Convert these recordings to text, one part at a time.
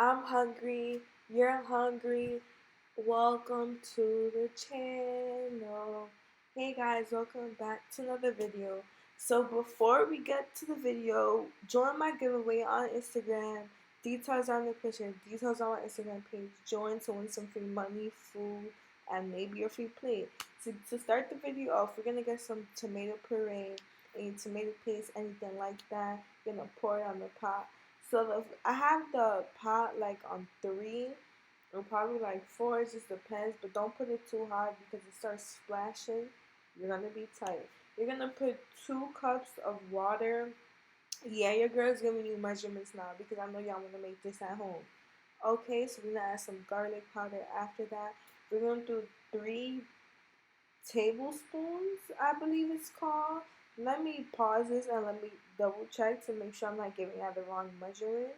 I'm hungry, you're hungry. Welcome to the channel. Hey guys, welcome back to another video. So before we get to the video, join my giveaway on Instagram. Details are in the picture. Details on my Instagram page. Join to win some free money, food, and maybe a free plate. To start the video off, we're gonna get some tomato puree, any tomato paste, anything like that. We're gonna pour it on the pot. So I have the pot like on 3 or probably like 4. It just depends. But don't put it too high because it starts splashing. You're gonna be tight. You're gonna put 2 cups of water. Yeah, your girl's giving you measurements now because I know y'all wanna make this at home. Okay, so we're gonna add some garlic powder after that. We're gonna do 3 tablespoons, I believe it's called. Let me pause this and let me double check to make sure I'm not giving out the wrong measurements.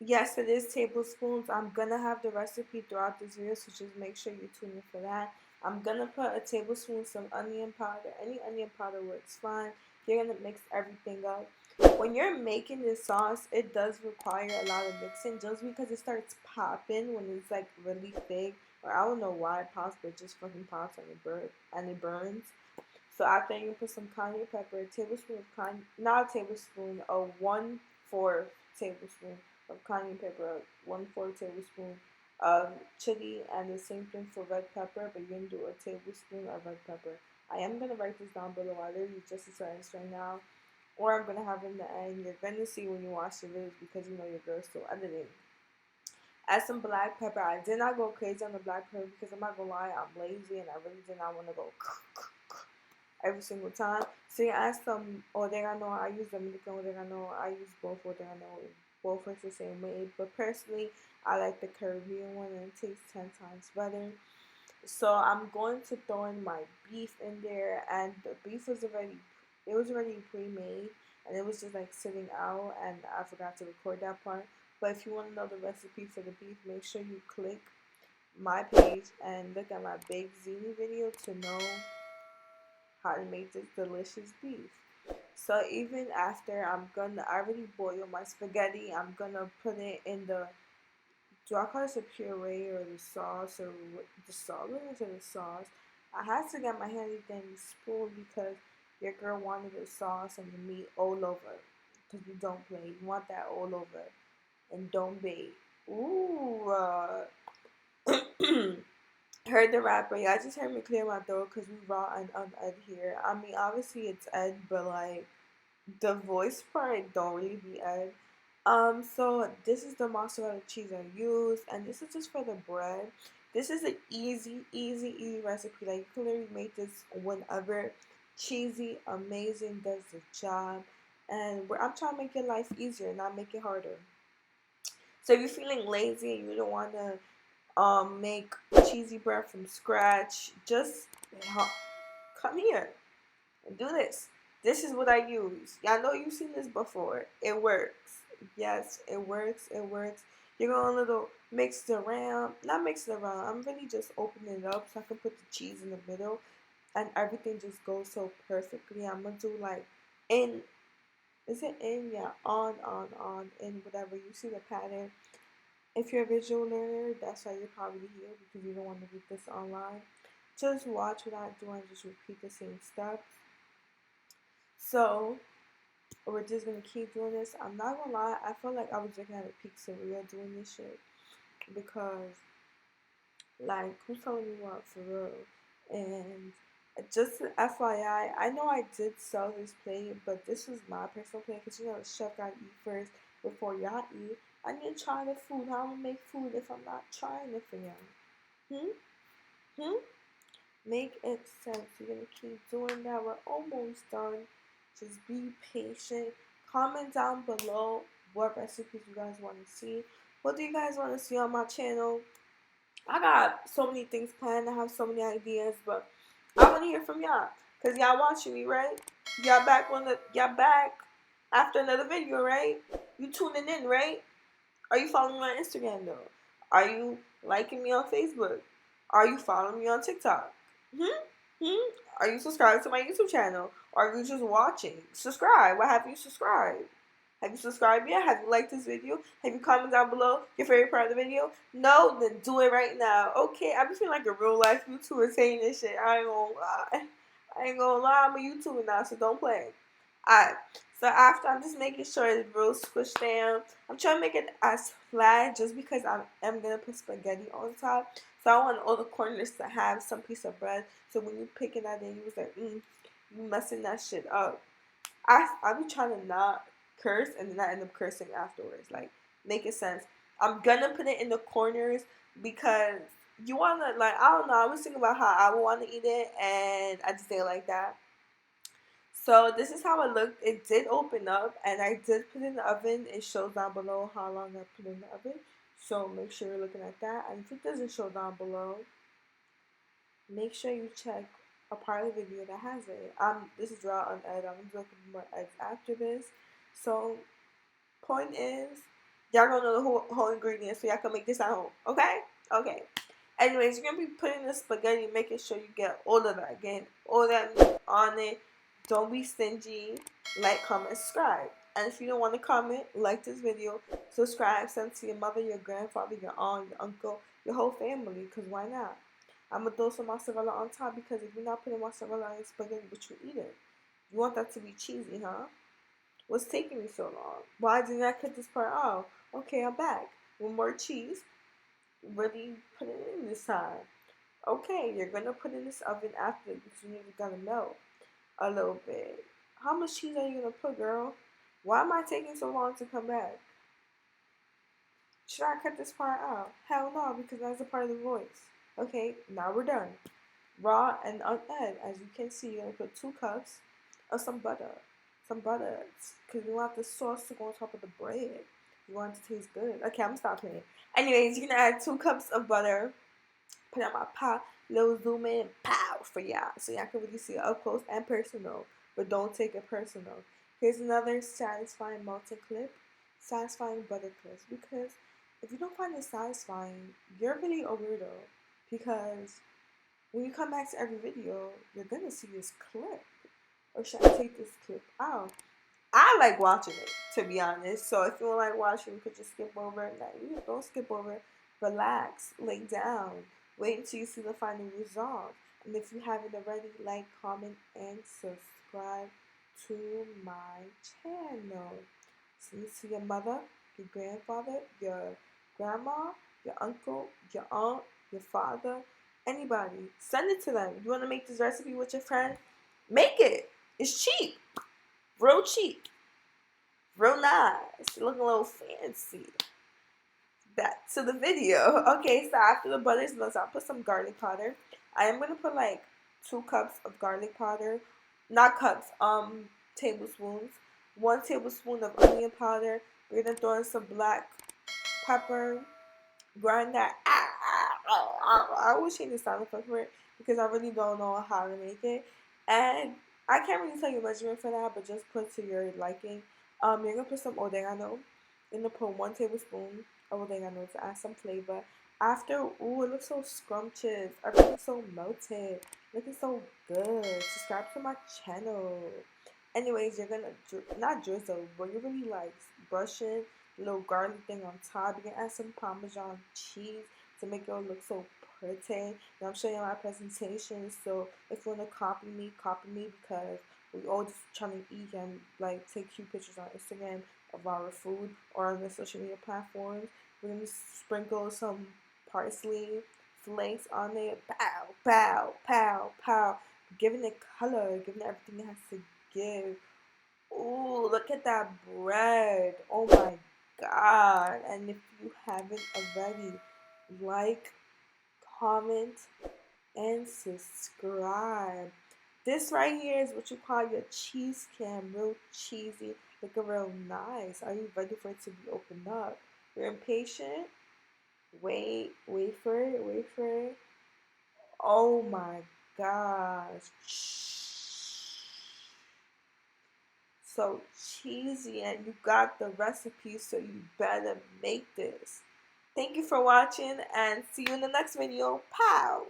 Yes, it is tablespoons. I'm gonna have the recipe throughout this video, so just make sure you tune in for that. I'm gonna put a tablespoon some onion powder. Any onion powder works fine. You're gonna mix everything up. When you're making this sauce, it does require a lot of mixing just because it starts popping when it's like really thick. Or I don't know why it pops, but it just fucking pops and it burns. So after you put some cayenne pepper, a tablespoon of cayenne, not a tablespoon, a 1/4 tablespoon of cayenne pepper, 1/4 tablespoon of chili, and the same thing for red pepper, but you're gonna do a tablespoon of red pepper. I am gonna write this down below. I literally just decided this right now, or I'm gonna have it in the end. You're gonna see when you watch the videos because you know your girl's still editing. Add some black pepper. I did not go crazy on the black pepper because I'm not gonna lie, I'm lazy and I really did not want to go every single time. So you add some oregano. I use Dominican oregano. I use both oregano. Both work the same way. But personally, I like the Caribbean one and it tastes 10 times better. So I'm going to throw in my beef in there, and the beef was already pre-made, and it was just like sitting out, and I forgot to record that part. But if you want to know the recipe for the beef, make sure you click my page and look at my Big Zini video to know how to make this delicious beef. So even after I already boiled my spaghetti. I'm gonna put it in the, do I call this a puree or the sauce or the sauce? What is it, the sauce? I had to get my handy dandy spoon because your girl wanted the sauce and the meat all over. Because you don't play. You want that all over. And don't bait. Ooh. Heard the rapper. Yeah, I just heard me clear my throat because we raw and uned here. I mean, obviously it's Ed, but like the voice part don't really be Ed. So this is the mozzarella cheese I use, and this is just for the bread. This is an easy recipe. Like you can literally make this whenever. Cheesy, amazing, does the job, and I'm trying to make your life easier, not make it harder. So if you're feeling lazy and you don't want to make cheesy bread from scratch, just come here and do this. This is what I use. Y'all know you've seen this before. It works. Yes, it works. It works. You're going to little mix it around. Not mix it around. I'm really just opening it up so I can put the cheese in the middle. And everything just goes so perfectly. I'm going to do like in. Is it in? Yeah. On. In. Whatever. You see the pattern. If you're a visual learner, that's why you're probably here because you don't want to read this online. Just watch what I do and just repeat the same steps. So we're just gonna keep doing this. I'm not gonna lie, I felt like I was looking at a pizzeria doing this shit because, like, who's telling me what for real? And just FYI, I know I did sell this plate, but this was my personal plate because you know the chef gotta eat first before y'all eat. I need to try the food. How am I gonna make food if I'm not trying it for y'all? Hmm? Make it sense. You're gonna keep doing that. We're almost done. Just be patient. Comment down below what recipes you guys want to see. What do you guys want to see on my channel? I got so many things planned. I have so many ideas, but I want to hear from y'all. Cause y'all watching me, right? Y'all back after another video, right? You tuning in, right? Are you following me on Instagram though? Are you liking me on Facebook? Are you following me on TikTok? Are you subscribed to my YouTube channel? Or are you just watching? Subscribe. Why have you subscribed? Have you subscribed yet? Have you liked this video? Have you commented down below your favorite part of the video? No? Then do it right now. Okay, I'm just feeling like a real life YouTuber saying this shit. I ain't gonna lie. I ain't gonna lie, I'm a YouTuber now, so don't play. Alright, so after I'm just making sure it's real squished down. I'm trying to make it as flat just because I am gonna put spaghetti on top. So I want all the corners to have some piece of bread. So when you picking that in, you was like, you messing that shit up. I be trying to not curse and then I end up cursing afterwards. Like, make it sense. I'm gonna put it in the corners because you wanna, like, I don't know, I was thinking about how I would wanna eat it and I just didn't like that. So this is how it looked. It did open up and I did put it in the oven. It shows down below how long I put it in the oven. So make sure you're looking at that. And if it doesn't show down below, make sure you check a part of the video that has it. This is raw unedited. I'm gonna do more eggs after this. So point is, y'all gonna know the whole ingredients so y'all can make this at home. Okay? Okay. Anyways, you're gonna be putting the spaghetti, making sure you get all of that. Again, all that on it. Don't be stingy. Like, comment, subscribe. And if you don't want to comment, like this video, subscribe, send to your mother, your grandfather, your aunt, your uncle, your whole family. Because why not? I'm going to throw some mozzarella on top because if you're not putting mozzarella on your spaghetti, what you eating? You want that to be cheesy, huh? What's taking me so long? Why didn't I cut this part off? Okay, I'm back. With more cheese. Really put it in this time. Okay, you're going to put it in this oven after because you need it to melt a little bit. How much cheese are you going to put, girl? Why am I taking so long to come back? Should I cut this part out? Hell no, because that's a part of the voice. Okay, now we're done. Raw and unedited. As you can see, you're going to put 2 cups of some butter. Some butter. Because you want the sauce to go on top of the bread. You want it to taste good. Okay, I'm stopping it. Anyways, you're going to add 2 cups of butter. Put on my pot. Little zoom in. Pow! For y'all. So y'all can really see it up close and personal. But don't take it personal. Here's another satisfying melting clip. Satisfying butter clips. Because if you don't find it satisfying, you're really a weirdo. Because when you come back to every video, you're gonna see this clip. Or should I take this clip out? I like watching it, to be honest. So if you don't like watching, you could just skip over it. Like, don't skip over it. Relax, lay down, wait until you see the final result. And if you haven't already, like, comment, and subscribe to my channel. Send it to your mother, your grandfather, your grandma, your uncle, your aunt, your father, anybody. Send it to them. You want to make this recipe with your friend? Make it. It's cheap. Real cheap. Real nice. Looking a little fancy. Back to the video. Okay, so after the butter is melted, I'll put some garlic powder. I am going to put like 2 cups of garlic powder. Not cups, tablespoons. 1 tablespoon of onion powder. We're going to throw in some black pepper. Grind that. I always change the sound effect for it because I really don't know how to make it. And I can't really tell you measurement for that, but just put to your liking. You're going to put some oregano. You're going to put 1 tablespoon of oregano to add some flavor. After, ooh, it looks so scrumptious. Everything's so melted. Looking so good. Subscribe to my channel. Anyways, you're gonna, not drizzle, but you're really like brushing the little garlic thing on top. You can add some Parmesan cheese to make it look so pretty. And I'm showing you my presentation, so if you want to copy me because we all just trying to eat and like take cute pictures on Instagram of our food or on the social media platforms. We're going to sprinkle some parsley flakes on it. Pow, pow, pow, pow. Giving it color, giving it everything it has to give. Ooh, look at that bread. Oh my god. And if you haven't already, like, comment, and subscribe. This right here is what you call your cheese cam. Real cheesy. Looking real nice. Are you ready for it to be opened up? You're impatient? Wait for it. Oh my gosh. So cheesy, and you got the recipe, so you better make this. Thank you for watching, and see you in the next video. Pow!